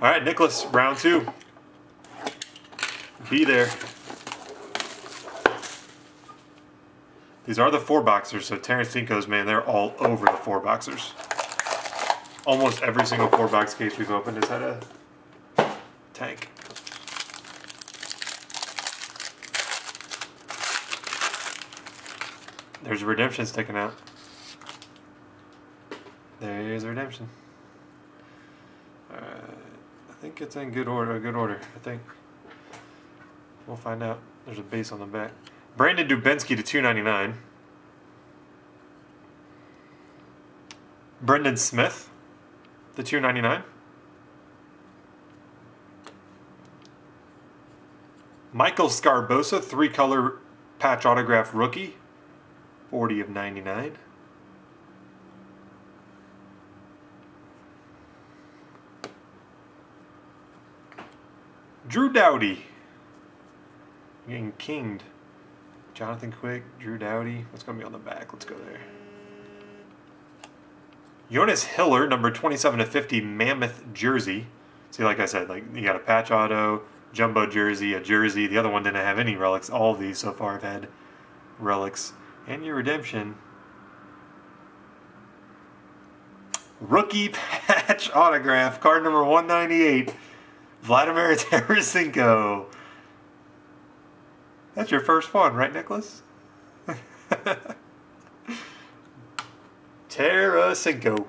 All right, Nicholas, round 2. Be there. These are the 4-boxers, so Tarasenko's, man, they're all over the 4-boxers. Almost every single 4-box case we've opened has had a tank. There's a redemption sticking out. There's a redemption. I think it's in good order, I think. We'll find out. There's a base on the back. Brandon Dubinsky to 299. Brendan Smith to 299. Michael Scarbosa, 3-color patch autograph rookie, 40 of 99. Drew Doughty, getting kinged. Jonathan Quick, Drew Doughty. What's going to be on the back? Let's go there. Jonas Hiller, number 27 of 50, Mammoth jersey. See, like I said, like you got a patch auto, jumbo jersey, a jersey. The other one didn't have any relics. All of these so far have had relics. And your redemption. Rookie patch autograph, card number 198, Vladimir Tarasenko. That's your first one, right, Nicholas? Tarasenko.